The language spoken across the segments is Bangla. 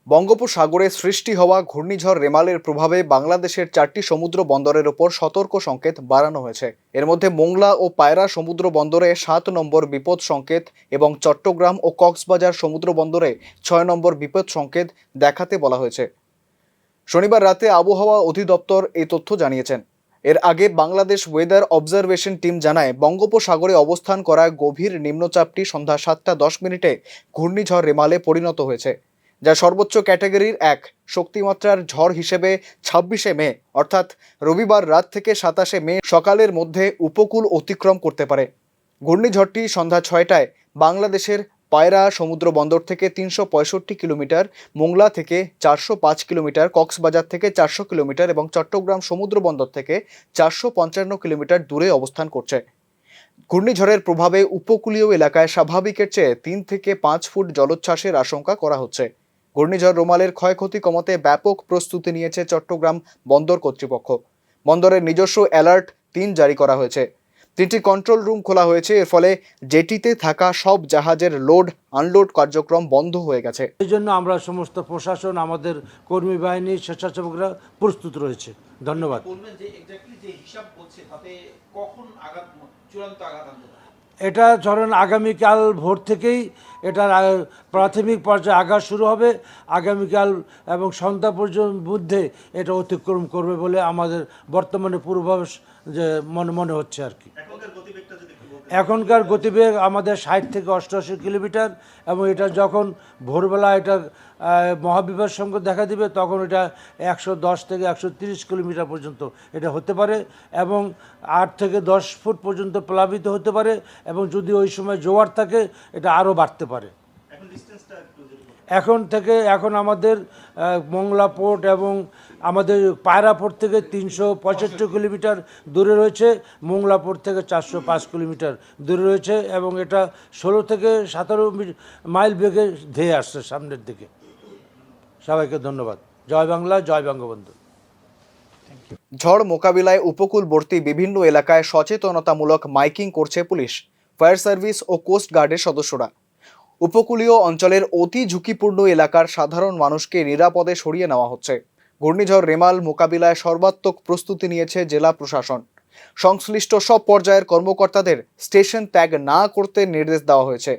বঙ্গোপসাগরে সৃষ্টি হওয়া ঘূর্ণিঝড় রেমালের প্রভাবে বাংলাদেশের 4টি সমুদ্র বন্দরের ওপর সতর্ক সংকেত বাড়ানো হয়েছে। এর মধ্যে মোংলা ও পায়রা সমুদ্র বন্দরে 7 নম্বর বিপদ সংকেত এবং চট্টগ্রাম ও কক্সবাজার সমুদ্র বন্দরে 6 নম্বর বিপদ সংকেত দেখাতে বলা হয়েছে। শনিবার রাতে আবহাওয়া অধিদপ্তর এই তথ্য জানিয়েছেন। এর আগে বাংলাদেশ ওয়েদার অবজারভেশন টিম জানায়, বঙ্গোপসাগরে অবস্থান করা গভীর নিম্নচাপটি সন্ধ্যা 7:10 ঘূর্ণিঝড় রেমালে পরিণত হয়েছে, যা সর্বোচ্চ ক্যাটাগরির 1 শক্তিমাত্রার ঝড় হিসেবে 26 মে অর্থাৎ রবিবার রাত থেকে 27 মে সকালের মধ্যে উপকূল অতিক্রম করতে পারে। ঘূর্ণিঝড়টি সন্ধ্যা 6টায় বাংলাদেশের পায়রা সমুদ্র বন্দর থেকে 365 কিলোমিটার, মোংলা থেকে 405 কিলোমিটার, কক্সবাজার থেকে 400 কিলোমিটার এবং চট্টগ্রাম সমুদ্র বন্দর থেকে 455 কিলোমিটার দূরে অবস্থান করছে। ঘূর্ণিঝড়ের প্রভাবে উপকূলীয় এলাকায় স্বাভাবিকের চেয়ে 3 থেকে 5 ফুট জলোচ্ছ্বাসের আশঙ্কা করা হচ্ছে। ঘূর্ণিঝড় রোমালের ক্ষয়ক্ষতি কমাতে ব্যাপক প্রস্তুতি নিয়েছে চট্টগ্রাম বন্দর কর্তৃপক্ষ। বন্দরের নিজস্ব অ্যালার্ট 3 জারি করা হয়েছে। 3টি কন্ট্রোল রুম খোলা হয়েছে। এর ফলে জেটিতে থাকা সব জাহাজের লোড আনলোড কার্যক্রম বন্ধ হয়ে গেছে। এই জন্য আমরা সমস্ত প্রশাসন, আমাদের কর্মী বাহিনী, স্বেচ্ছাসেবকরা প্রস্তুত রয়েছে। ধন্যবাদ। এটা ধরেন আগামীকাল ভোর থেকেই এটার প্রাথমিক পর্যায়ে আঘাত শুরু হবে। আগামীকাল এবং সন্ধ্যা পর্যন্ত মধ্যে এটা অতিক্রম করবে বলে আমাদের বর্তমানে পূর্বাভাস যে মনে হচ্ছে আর কি। এখনকার গতিবেগ আমাদের 60 থেকে 88 কিলোমিটার এবং এটা যখন ভোরবেলা এটা মহাবিপদ সংকেত দেখা দিবে তখন এটা 110 থেকে 130 কিলোমিটার পর্যন্ত এটা হতে পারে এবং 8 থেকে 10 ফুট পর্যন্ত প্লাবিত হতে পারে এবং যদি ওই সময় জোয়ার থাকে এটা আরও বাড়তে পারে। এখন আমাদের মোংলা পোর্ট এবং আমাদের পায়রা পোর্ট থেকে 365 কিলোমিটার দূরে রয়েছে, মোংলা পোর্ট থেকে 405 কিলোমিটার দূরে রয়েছে এবং এটা 16 থেকে 17 মাইল বেগে ধেয়ে আসছে সামনের দিকে। সবাইকে ধন্যবাদ। জয় বাংলা, জয় বঙ্গবন্ধু। ঝড় মোকাবিলায় উপকূলবর্তী বিভিন্ন এলাকায় সচেতনতামূলক মাইকিং করছে পুলিশ, ফায়ার সার্ভিস ও কোস্ট গার্ডের সদস্যরা। উপকূলীয় অঞ্চলের অতি ঝুঁকিপূর্ণ এলাকার সাধারণ মানুষকে নিরাপদে সরিয়ে নেওয়া হচ্ছে। ঘূর্ণিঝড় রেমাল মোকাবিলায় সর্বাত্মক প্রস্তুতি নিয়েছে জেলা প্রশাসন। সংশ্লিষ্ট সব পর্যায়ের কর্মকর্তাদের স্টেশন ত্যাগ না করতে নির্দেশ দেওয়া হয়েছে।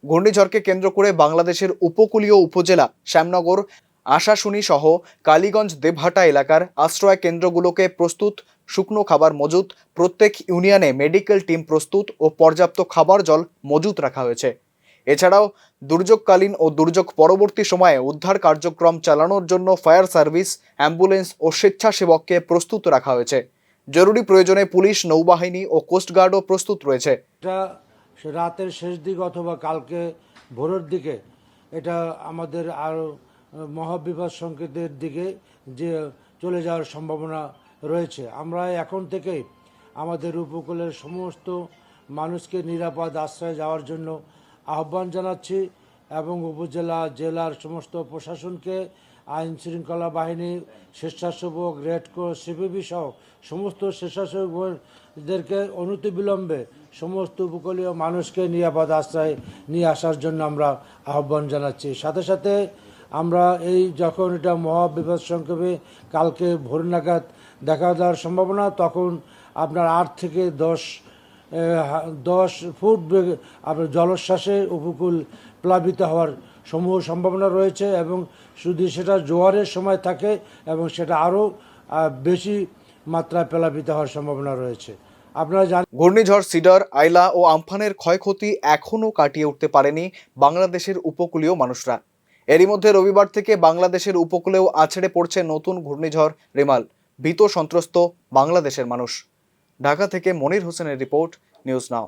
ঘূর্ণিঝড়কে কেন্দ্র করে বাংলাদেশের উপকূলীয় উপজেলা শ্যামনগর, আশাশুনি সহ কালীগঞ্জ, দেবহাটা এলাকার আশ্রয় কেন্দ্রগুলোকে প্রস্তুত, শুকনো খাবার মজুত, প্রত্যেক ইউনিয়নে মেডিকেল টিম প্রস্তুত ও পর্যাপ্ত খাবার জল মজুত রাখা হয়েছে। এছাড়াও দুর্যোগকালীন ও দুর্যোগ পরবর্তী সময়ে উদ্ধার কার্যক্রম চালানোর জন্য ফায়ার সার্ভিস, অ্যাম্বুলেন্স ও স্বেচ্ছাসেবককে প্রস্তুত রাখা হয়েছে। জরুরি প্রয়োজনে পুলিশ, নৌবাহিনী ও কোস্টগার্ডও প্রস্তুত রয়েছে। এটা রাতের শেষ দিক অথবা কালকে ভোরের দিকে এটা আমাদের আরও মহাবিপদ সংকেতের দিকে যে চলে যাওয়ার সম্ভাবনা রয়েছে। আমরা এখন থেকেই আমাদের উপকূলের সমস্ত মানুষকে নিরাপদ আশ্রয়ে যাওয়ার জন্য আহ্বান জানাচ্ছি এবং উপজেলা, জেলার সমস্ত প্রশাসনকে, আইন শৃঙ্খলা বাহিনী, স্বেচ্ছাসেবক, রেড ক্রস, সিপিবি সহ সমস্ত স্বেচ্ছাসেবকদেরকে অনতিবিলম্বে সমস্ত উপকূলীয় মানুষকে নিরাপদ আশ্রয়ে নিয়ে আসার জন্য আমরা আহ্বান জানাচ্ছি। সাথে সাথে আমরা এই যখন এটা মহাবিপদ সংকেতে কালকে ভোর নাগাদ দেখা দেওয়ার সম্ভাবনা, তখন আপনার 8 থেকে 10 ফুট বেগে আপনার জলোচ্ছ্বাসে উপকূল প্লাবিত হওয়ার সমূহ সম্ভাবনা রয়েছে এবং শুধু সেটা জোয়ারের সময় থাকে এবং সেটা আরও বেশি মাত্রায় প্লাবিত হওয়ার সম্ভাবনা রয়েছে। আপনারা জানেন, ঘূর্ণিঝড় সিডার, আইলা ও আমফানের ক্ষয়ক্ষতি এখনও কাটিয়ে উঠতে পারেনি বাংলাদেশের উপকূলীয় মানুষরা। এরই মধ্যে রবিবার থেকে বাংলাদেশের উপকূলেও আছড়ে পড়ছে নতুন ঘূর্ণিঝড় রেমাল। ভীত সন্ত্রস্ত বাংলাদেশের মানুষ। ঢাকা থেকে মনির হোসেনের রিপোর্ট, নিউজ নাও।